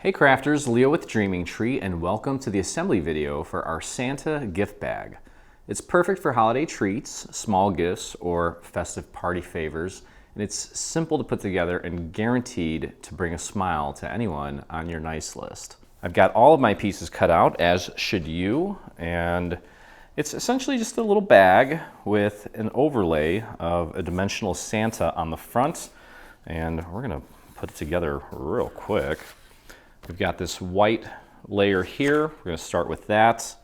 Hey crafters, Leo with Dreaming Tree, and welcome to the assembly video for our Santa gift bag. It's perfect for holiday treats, small gifts, or festive party favors, and it's simple to put together and guaranteed to bring a smile to anyone on your nice list. I've got all of my pieces cut out, as should you, and it's essentially just a little bag with an overlay of a dimensional Santa on the front, and we're gonna put it together real quick. We've got this white layer here. We're going to start with that.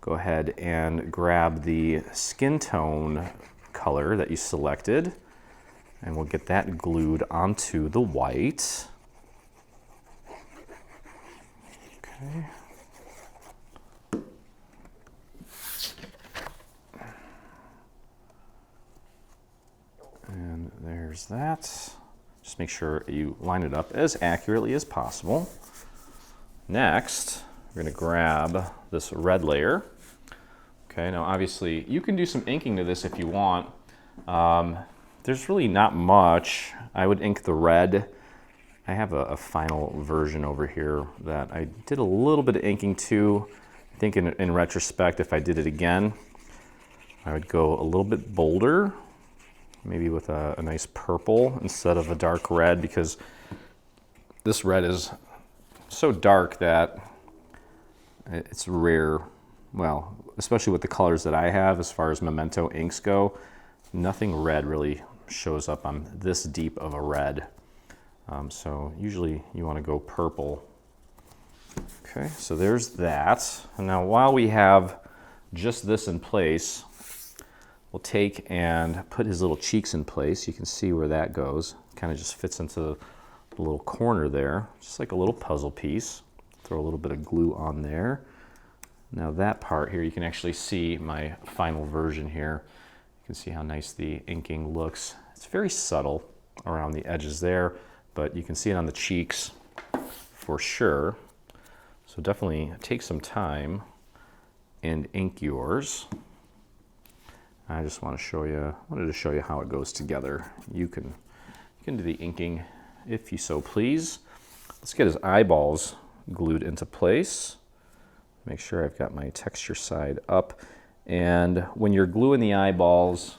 Go ahead and grab the skin tone color that you selected, and we'll get that glued onto the white. Okay. And there's that. Just make sure you line it up as accurately as possible. Next, we're going to grab this red layer. Okay, now obviously you can do some inking to this if you want. There's really not much. I would ink the red. I have a final version over here that I did a little bit of inking to. I think in retrospect, if I did it again, I would go a little bit bolder, maybe with a nice purple instead of a dark red, because this red is so dark that it's rare. Well, especially with the colors that I have as far as Memento inks go, nothing red really shows up on this deep of a red. So usually you want to go purple. Okay, so there's that. And now while we have just this in place, we'll take and put his little cheeks in place. You can see where that goes. Kind of just fits into the little corner there, just like a little puzzle piece. Throw a little bit of glue on there. Now that part here, you can actually see my final version here. You can see how nice the inking looks. It's very subtle around the edges there, but you can see it on the cheeks for sure. So definitely take some time and ink yours. I just want to show you, wanted to show you how it goes together. You can do the inking if you so please. Let's get his eyeballs glued into place. Make sure I've got my texture side up. And when you're gluing the eyeballs,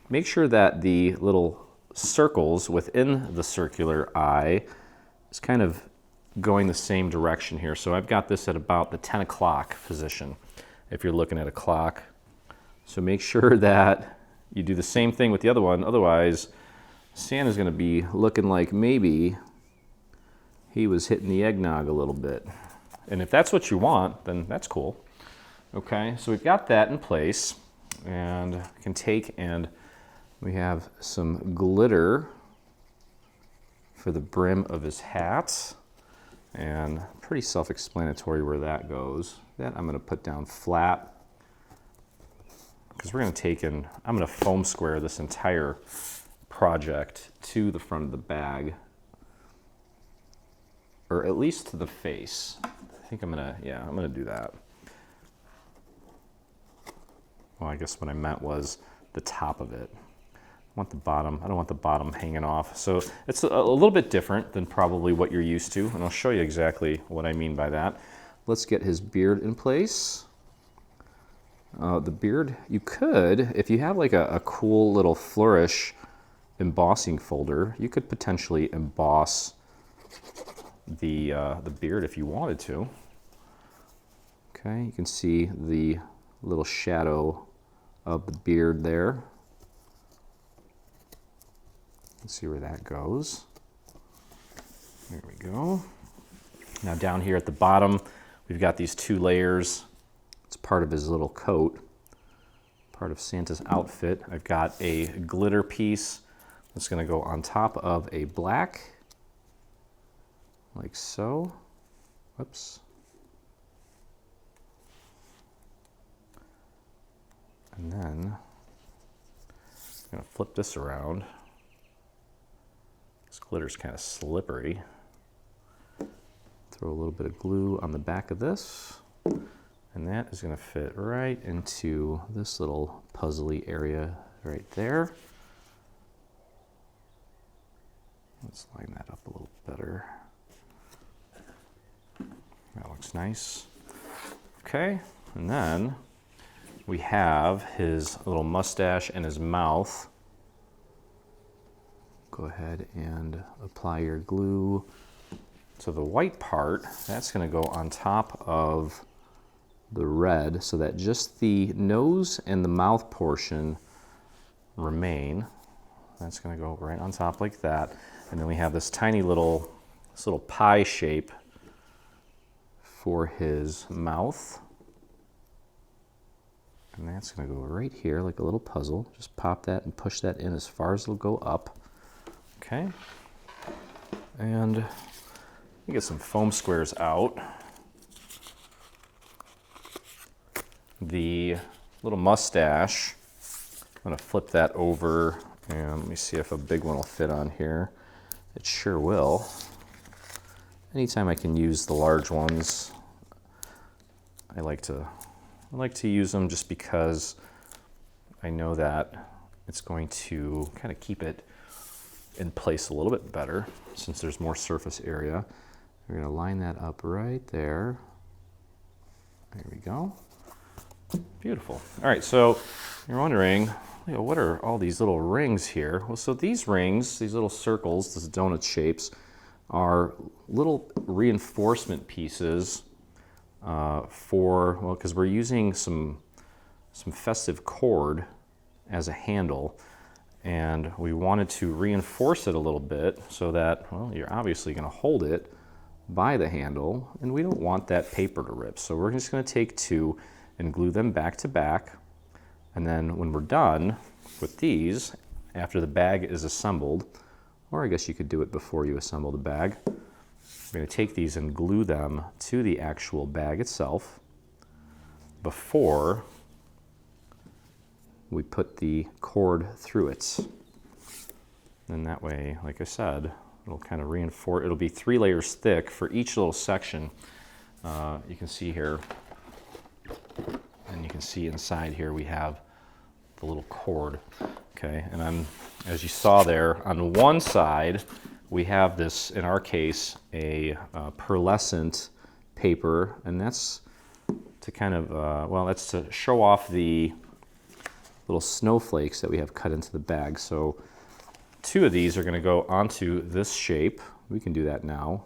make sure that the little circles within the circular eye is kind of going the same direction here. So I've got this at about the 10 o'clock position, if you're looking at a clock. So make sure that you do the same thing with the other one, otherwise Santa's going to be looking like maybe he was hitting the eggnog a little bit. And if that's what you want, then that's cool. Okay, so we've got that in place, and I can take and we have some glitter for the brim of his hat, and pretty self-explanatory where that goes. That I'm going to put down flat, because we're going to take and I'm going to foam square this entire project to the front of the bag, or at least to the face. I think I'm gonna do that. Well, I guess what I meant was the top of it. I want the bottom. I don't want the bottom hanging off. So it's a little bit different than probably what you're used to, and I'll show you exactly what I mean by that. Let's get his beard in place. The beard, you could, if you have like a cool little flourish embossing folder, you could potentially emboss the beard if you wanted to. Okay, you can see the little shadow of the beard there. Let's see where that goes. There we go. Now down here at the bottom, we've got these two layers. It's part of his little coat, part of Santa's outfit. I've got a glitter piece that's going to go on top of a black, like so. Whoops. And then I'm going to flip this around. This glitter's kind of slippery. Throw a little bit of glue on the back of this, and that is going to fit right into this little puzzly area right there. Let's line that up a little better. That looks nice. Okay, and then we have his little mustache and his mouth. Go ahead and apply your glue. So the white part, that's going to go on top of the red so that just the nose and the mouth portion remain. That's going to go right on top like that. And then we have this tiny little, pie shape for his mouth. And that's going to go right here like a little puzzle. Just pop that and push that in as far as it'll go up. Okay. And let me get some foam squares out. The little mustache, I'm going to flip that over and let me see if a big one will fit on here. It sure will. Anytime I can use the large ones, I like to use them just because I know that it's going to kind of keep it in place a little bit better since there's more surface area. We're going to line that up right there. There we go. Beautiful. All right, so you're wondering, what are all these little rings here? Well, so these rings, these little circles, these donut shapes, are little reinforcement pieces because we're using some festive cord as a handle, and we wanted to reinforce it a little bit so that, well, you're obviously going to hold it by the handle, and we don't want that paper to rip. So we're just going to take two and glue them back to back. And then when we're done with these, after the bag is assembled, or I guess you could do it before you assemble the bag, we're going to take these and glue them to the actual bag itself before we put the cord through it. And that way, like I said, it'll kind of reinforce, it'll be 3 layers thick for each little section. You can see here, and you can see inside here we have the little cord. Okay, and then as you saw there, on one side we have this, in our case, a pearlescent paper, and that's to kind of, that's to show off the little snowflakes that we have cut into the bag. So 2 of these are going to go onto this shape. We can do that now.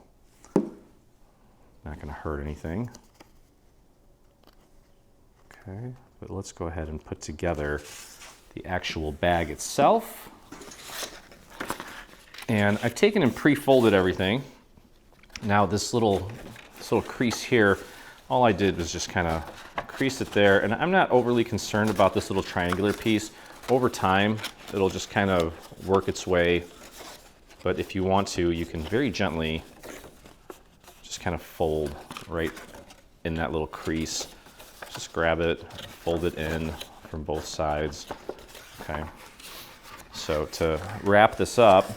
Not going to hurt anything. Okay, but let's go ahead and put together the actual bag itself. And I've taken and pre-folded everything. Now this little crease here, all I did was just kind of crease it there, and I'm not overly concerned about this little triangular piece. Over time, it'll just kind of work its way, but if you want to, you can very gently just kind of fold right in that little crease. Just grab it, fold it in from both sides. Okay, so to wrap this up,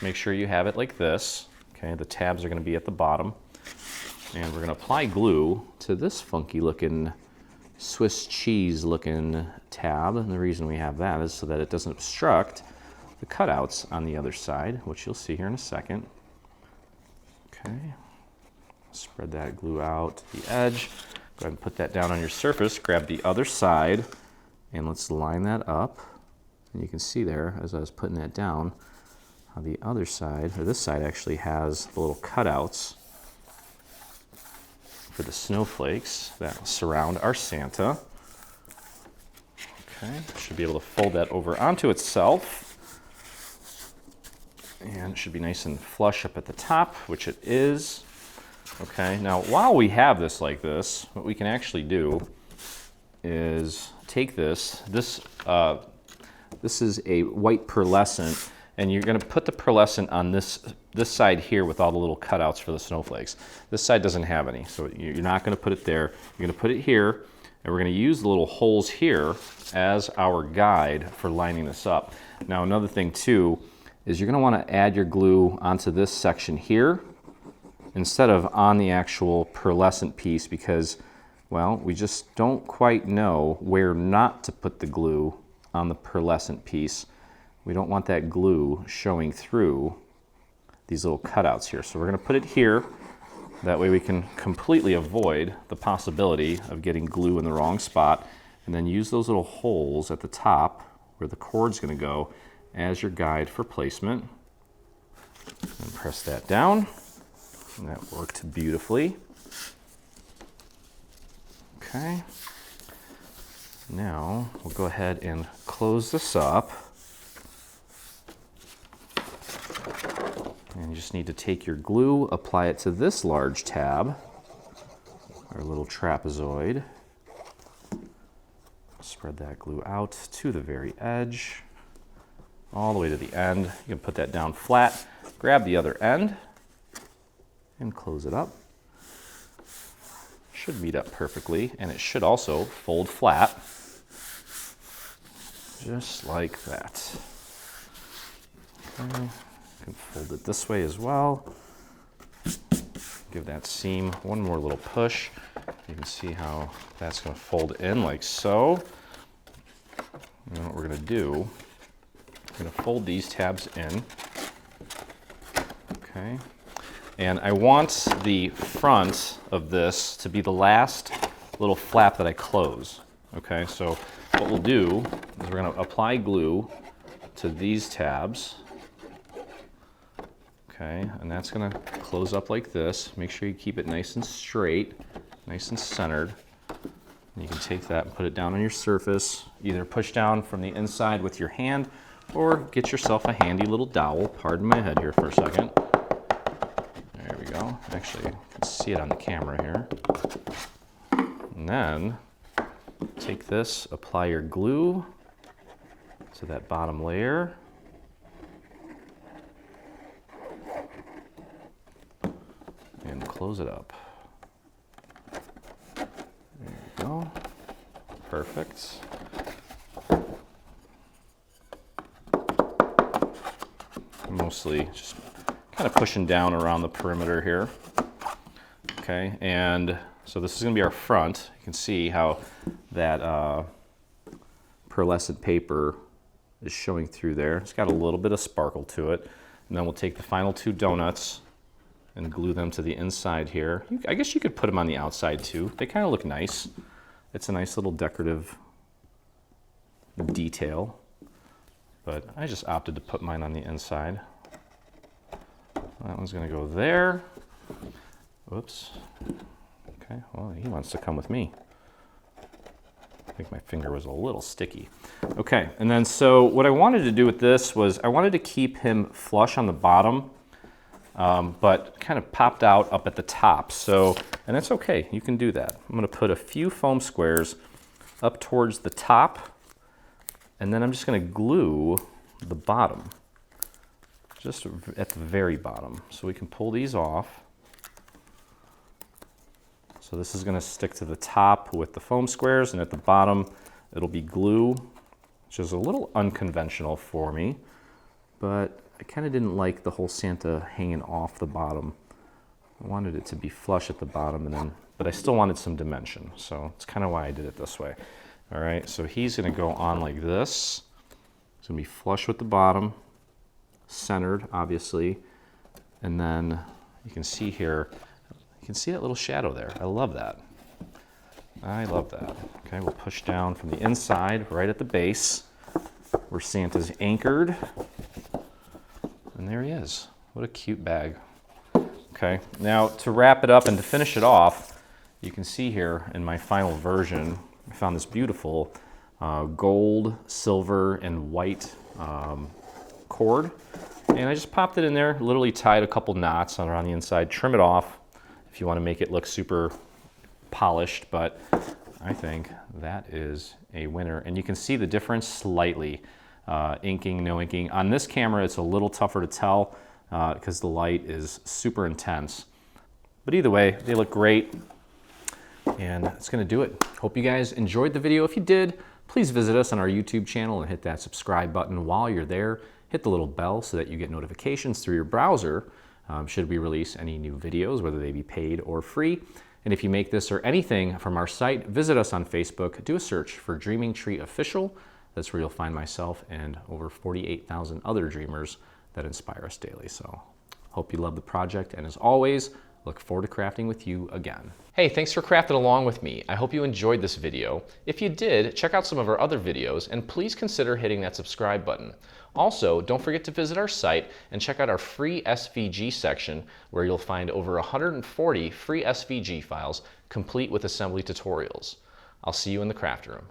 make sure you have it like this. Okay, the tabs are going to be at the bottom, and we're going to apply glue to this funky looking Swiss cheese looking tab, and the reason we have that is so that it doesn't obstruct the cutouts on the other side, which you'll see here in a second. Okay, spread that glue out to the edge. Go ahead and put that down on your surface. Grab the other side, and let's line that up. And you can see there, as I was putting that down, how the other side, or this side actually has the little cutouts for the snowflakes that surround our Santa. Okay, should be able to fold that over onto itself. And it should be nice and flush up at the top, which it is. Okay, now while we have this like this, what we can actually do is take this is a white pearlescent, and you're going to put the pearlescent on this side here with all the little cutouts for the snowflakes. This side doesn't have any, so you're not going to put it there. You're going to put it here, and we're going to use the little holes here as our guide for lining this up. Now another thing too is you're going to want to add your glue onto this section here instead of on the actual pearlescent piece because, well, we just don't quite know where not to put the glue on the pearlescent piece. We don't want that glue showing through these little cutouts here. So we're going to put it here, That way we can completely avoid the possibility of getting glue in the wrong spot, and then use those little holes at the top where the cord's going to go as your guide for placement. And press that down, and that worked beautifully. Okay, now we'll go ahead and close this up. And you just need to take your glue, apply it to this large tab, our little trapezoid. Spread that glue out to the very edge, all the way to the end. You can put that down flat, grab the other end, and close it up. Should meet up perfectly, and it should also fold flat, just like that. Okay. You can fold it this way as well. Give that seam one more little push. You can see how that's going to fold in like so. And then what we're going to do, we're going to fold these tabs in. Okay. And I want the front of this to be the last little flap that I close. Okay, so what we'll do is we're going to apply glue to these tabs. Okay, and that's going to close up like this. Make sure you keep it nice and straight, nice and centered. And you can take that and put it down on your surface. Either push down from the inside with your hand, or get yourself a handy little dowel. Pardon my head here for a second. There we go. Actually, you can see it on the camera here. And then take this, apply your glue to that bottom layer. And close it up. There you go. Perfect. Mostly just kind of pushing down around the perimeter here. Okay, and so this is going to be our front. You can see how that pearlescent paper is showing through there. It's got a little bit of sparkle to it. And then we'll take the final two donuts and glue them to the inside here. I guess you could put them on the outside too. They kind of look nice. It's a nice little decorative detail, but I just opted to put mine on the inside. That one's gonna go there. Whoops. Okay, well, he wants to come with me. I think my finger was a little sticky. Okay, and then so what I wanted to do with this was I wanted to keep him flush on the bottom, but kind of popped out up at the top. So, and that's okay, you can do that. I'm gonna put a few foam squares up towards the top, and then I'm just gonna glue the bottom, just at the very bottom. So we can pull these off. So this is gonna stick to the top with the foam squares, and at the bottom, it'll be glue, which is a little unconventional for me, but I kind of didn't like the whole Santa hanging off the bottom. I wanted it to be flush at the bottom, and then, but I still wanted some dimension. So it's kind of why I did it this way. All right, so he's gonna go on like this. It's gonna be flush with the bottom, centered, obviously. And then you can see here, you can see that little shadow there. I love that. I love that. Okay, we'll push down from the inside, right at the base, where Santa's anchored. And there he is. What a cute bag. Okay, now to wrap it up and to finish it off, you can see here in my final version, I found this beautiful gold, silver, and white cord. And I just popped it in there, literally tied a couple knots around the inside, trim it off if you want to make it look super polished, but I think that is a winner. And you can see the difference slightly. Inking, no inking. On this camera, it's a little tougher to tell because the light is super intense. But either way, they look great. And that's gonna do it. Hope you guys enjoyed the video. If you did, please visit us on our YouTube channel and hit that subscribe button while you're there. Hit the little bell so that you get notifications through your browser should we release any new videos, whether they be paid or free. And if you make this or anything from our site, visit us on Facebook. Do a search for Dreaming Tree Official. That's where you'll find myself and over 48,000 other dreamers that inspire us daily. So hope you love the project. And as always, Look forward to crafting with you again. Hey, thanks for crafting along with me. I hope you enjoyed this video. If you did, check out some of our other videos and please consider hitting that subscribe button. Also, don't forget to visit our site and check out our free SVG section where you'll find over 140 free SVG files complete with assembly tutorials. I'll see you in the craft room.